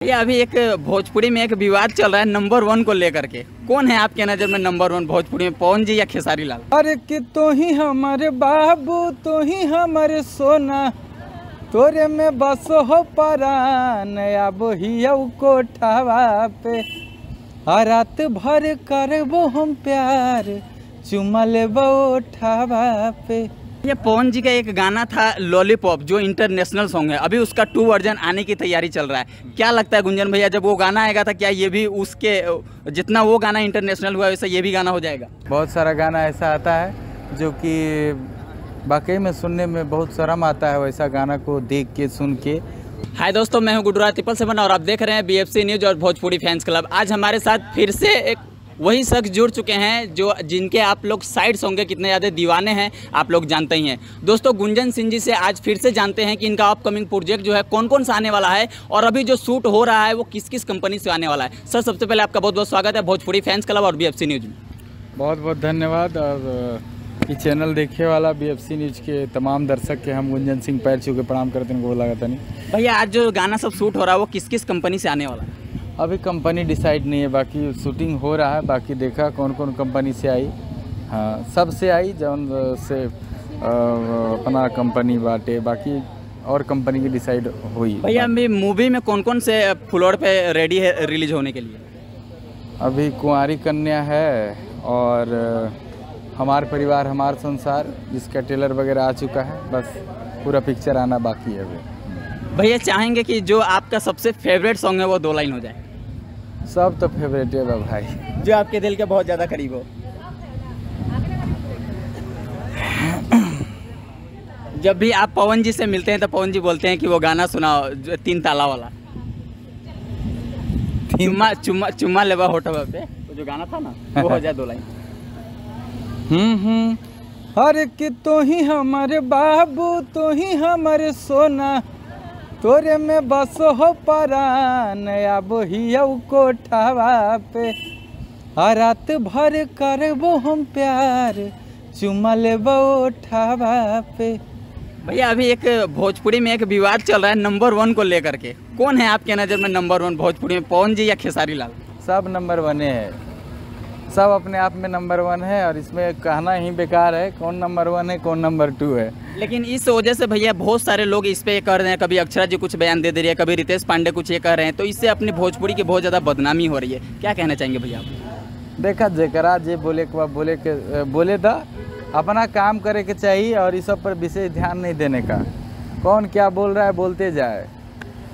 ये अभी एक भोजपुरी में एक विवाद चल रहा है नंबर 1 को लेकर के। कौन है आपके नज़र में नंबर 1 भोजपुरी में, पवन जी या खेसारी लाल? अरे कि तो ही हमारे बाबू, तो ही हमारे सोना, तोरे में बस हो परान, अब हिया कोठावा पे रात भर करबो हम प्यार, चुमा लेबो ओठावा पे। ये पवन जी का एक गाना था लॉलीपॉप, जो इंटरनेशनल सॉन्ग है, अभी उसका 2 वर्जन आने की तैयारी चल रहा है। क्या लगता है गुंजन भैया, जब वो गाना आएगा था क्या ये भी उसके जितना वो गाना इंटरनेशनल हुआ वैसा ये भी गाना हो जाएगा? बहुत सारा गाना ऐसा आता है जो कि वाकई में सुनने में बहुत शर्म आता है, वैसा गाना को देख के सुन के। हाय दोस्तों, मैं हूं गुडराज 777 और आप देख रहे हैं BFC न्यूज़ और भोजपुरी फैंस क्लब। आज हमारे साथ फिर से एक वही शख्स जुड़ चुके हैं जो जिनके आप लोग साइड सॉन्ग के कितने ज़्यादा दीवाने हैं आप लोग जानते ही हैं। दोस्तों, गुंजन सिंह जी से आज फिर से जानते हैं कि इनका अपकमिंग प्रोजेक्ट जो है कौन कौन सा आने वाला है और अभी जो शूट हो रहा है वो किस किस कंपनी से आने वाला है। सर, सबसे पहले आपका बहुत बहुत स्वागत है भोजपुरी फैंस क्लब और BFC न्यूज़ में। बहुत बहुत धन्यवाद। और ये चैनल देखे वाला BFC न्यूज़ के तमाम दर्शक के हम गुंजन सिंह पैर छू के प्रणाम करते हैं। बोला था नहीं भैया, आज जो गाना सब शूट हो रहा है वो किस किस कंपनी से आने वाला है? अभी कंपनी डिसाइड नहीं है, बाकी शूटिंग हो रहा है। बाकी देखा कौन कौन कंपनी से आई, हाँ सब से आई, जौन से अपना कंपनी बाटे, बाकी और कंपनी की डिसाइड हुई। भैया, अभी मूवी में कौन कौन से फ्लोर पे रेडी है रिलीज होने के लिए? अभी कुंवारी कन्या है और हमार परिवार हमार संसार, जिसका ट्रेलर वगैरह आ चुका है, बस पूरा पिक्चर आना बाकी है अभी। भैया, चाहेंगे कि जो आपका सबसे फेवरेट सॉन्ग है वो 2 लाइन हो जाए? सब तो फेवरेट है भाई, जो आपके दिल के बहुत ज़्यादा करीब हो। जब भी आप पवन जी से मिलते हैं तो पवन जी बोलते हैं कि वो गाना सुनाओ जो 3 ताला वाला, चुम्मा चुम्मा चुम्मा लेवा होठवा पे, तो जो गाना था ना वो हो जाए 2 लाइन। अरे कि तो ही हमारे बाबू, तो ही हमारे सोना, तोरे में बस हो परान, अब हिया कोठावा पे रात भर करबो हम प्यार, चुमा लेबो ओठावा पे। भैया, अभी एक भोजपुरी में एक विवाद चल रहा है नंबर 1 को लेकर के। कौन है आपके नज़र में नंबर 1 भोजपुरी में, पवन जी या खेसारी लाल? सब नंबर 1 है, सब अपने आप में नंबर 1 है और इसमें कहना ही बेकार है कौन नंबर 1 है कौन नंबर 2 है। लेकिन इस वजह से भैया बहुत सारे लोग इस पे कर रहे हैं, कभी अक्षरा जी कुछ बयान दे रही है, कभी रितेश पांडे कुछ ये कर रहे हैं, तो इससे अपनी भोजपुरी की बहुत ज़्यादा बदनामी हो रही है। क्या कहना चाहेंगे भैया आप? देखा जेकरा जे बोले के बोले दा, अपना काम करे के चाहिए और इस सब पर विशेष ध्यान नहीं देने का। कौन क्या बोल रहा है बोलते जाए,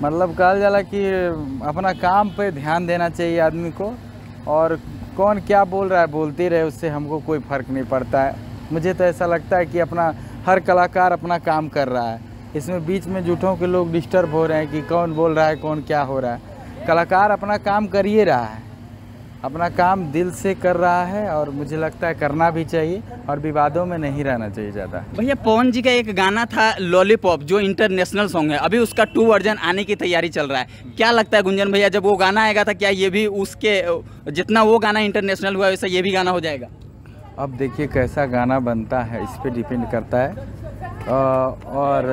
मतलब कहल जाला कि अपना काम पे ध्यान देना चाहिए आदमी को, और कौन क्या बोल रहा है बोलते रहे, उससे हमको कोई फ़र्क नहीं पड़ता है। मुझे तो ऐसा लगता है कि अपना हर कलाकार अपना काम कर रहा है, इसमें बीच में झूठों के लोग डिस्टर्ब हो रहे हैं कि कौन बोल रहा है कौन क्या हो रहा है। कलाकार अपना काम कर ही रहा है, अपना काम दिल से कर रहा है और मुझे लगता है करना भी चाहिए और विवादों में नहीं रहना चाहिए ज़्यादा। भैया, पवन जी का एक गाना था लॉलीपॉप, जो इंटरनेशनल सॉन्ग है, अभी उसका 2 वर्जन आने की तैयारी चल रहा है। क्या लगता है गुंजन भैया, जब वो गाना आएगा था क्या ये भी उसके जितना वो गाना इंटरनेशनल हुआ वैसा ये भी गाना हो जाएगा? अब देखिए कैसा गाना बनता है, इस पे डिपेंड करता है। और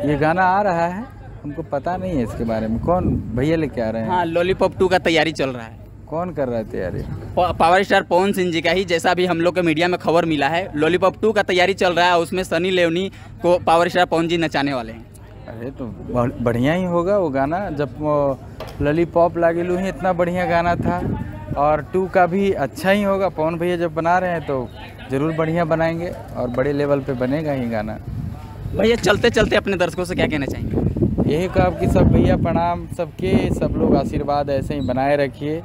ये गाना आ रहा है, हमको पता नहीं है इसके बारे में, कौन भैया लेके आ रहे हैं? हाँ, लॉलीपॉप 2 का तैयारी चल रहा है। कौन कर रहा है तैयारी? पावर स्टार पवन सिंह जी का ही, जैसा भी हम लोग के मीडिया में खबर मिला है, लॉलीपॉप 2 का तैयारी चल रहा है, उसमें सनी लियोनी को पावर स्टार पवन जी नचाने वाले हैं। अरे तो बढ़िया ही होगा वो गाना, जब लॉलीपॉप लागेलू ही इतना बढ़िया गाना था, और 2 का भी अच्छा ही होगा। पवन भैया जब बना रहे हैं तो ज़रूर बढ़िया बनाएंगे और बड़े लेवल पे बनेगा ही गाना। भैया, चलते चलते अपने दर्शकों से क्या कहना चाहेंगे? यही कहा कि सब भैया प्रणाम सबके, सब लोग आशीर्वाद ऐसे ही बनाए रखिए,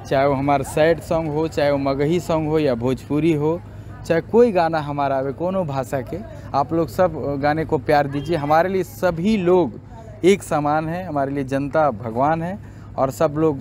चाहे वो हमारा सैड सॉन्ग हो, चाहे वो मगही सॉन्ग हो या भोजपुरी हो, चाहे कोई गाना हमारा आवे कोनो भाषा के, आप लोग सब गाने को प्यार दीजिए। हमारे लिए सभी लोग एक समान है, हमारे लिए जनता भगवान है और सब लोग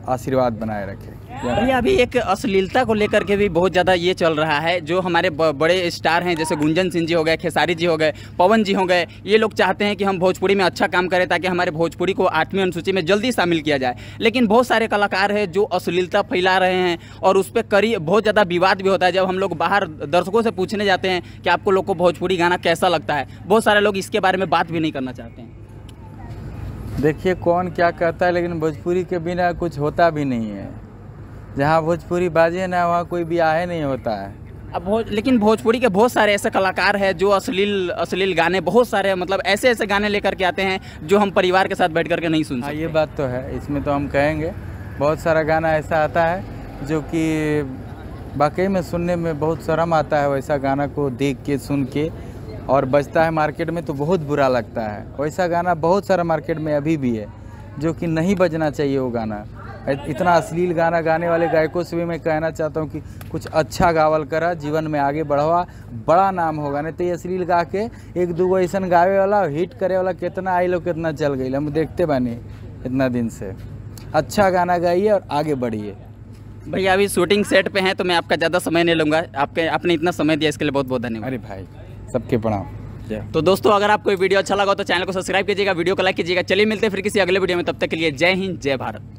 आशीर्वाद बनाए रखें। भैया, अभी एक अश्लीलता को लेकर के भी बहुत ज़्यादा ये चल रहा है, जो हमारे बड़े स्टार हैं जैसे गुंजन सिंह जी हो गए, खेसारी जी हो गए, पवन जी हो गए, ये लोग चाहते हैं कि हम भोजपुरी में अच्छा काम करें ताकि हमारे भोजपुरी को 8वीं अनुसूची में जल्दी शामिल किया जाए। लेकिन बहुत सारे कलाकार हैं जो अश्लीलता फैला रहे हैं और उस पर बहुत ज़्यादा विवाद भी होता है। जब हम लोग बाहर दर्शकों से पूछने जाते हैं कि आपको लोग को भोजपुरी गाना कैसा लगता है, बहुत सारे लोग इसके बारे में बात भी नहीं करना चाहते हैं। देखिए कौन क्या कहता है, लेकिन भोजपुरी के बिना कुछ होता भी नहीं है। जहाँ भोजपुरी बाजे ना वहाँ कोई ब्याह नहीं होता है। अब लेकिन भोजपुरी के बहुत सारे ऐसे कलाकार हैं जो अश्लील गाने, बहुत सारे मतलब ऐसे गाने लेकर के आते हैं जो हम परिवार के साथ बैठ कर के नहीं सुन सकते। ये बात तो है, इसमें तो हम कहेंगे बहुत सारा गाना ऐसा आता है जो कि वाकई में सुनने में बहुत शर्म आता है। वैसा गाना को देख के सुन के और बजता है मार्केट में तो बहुत बुरा लगता है। वैसा गाना बहुत सारा मार्केट में अभी भी है जो कि नहीं बजना चाहिए वो गाना। इतना अश्लील गाना गाने वाले गायकों से भी मैं कहना चाहता हूँ कि कुछ अच्छा गावल करा, जीवन में आगे बढ़वा, बड़ा नाम होगा। नहीं तो ये अश्लील गा के एक दूगो ऐसा गावे वाला हिट करे वाला कितना आई लोग कितना चल गई, हम देखते बानी इतना दिन से। अच्छा गाना गाइए और आगे बढ़िए। भैया अभी शूटिंग सेट पे हैं तो मैं आपका ज़्यादा समय नहीं लूँगा, आपने इतना समय दिया इसके लिए बहुत बहुत धन्यवाद। अरे भाई सबके प्रणाम। तो दोस्तों अगर आपको वीडियो अच्छा लगा तो चैनल को सब्सक्राइब कीजिएगा, वीडियो को लाइक कीजिएगा। चलिए मिलते हैं फिर किसी अगले वीडियो में, तब तक के लिए जय हिंद जय भारत।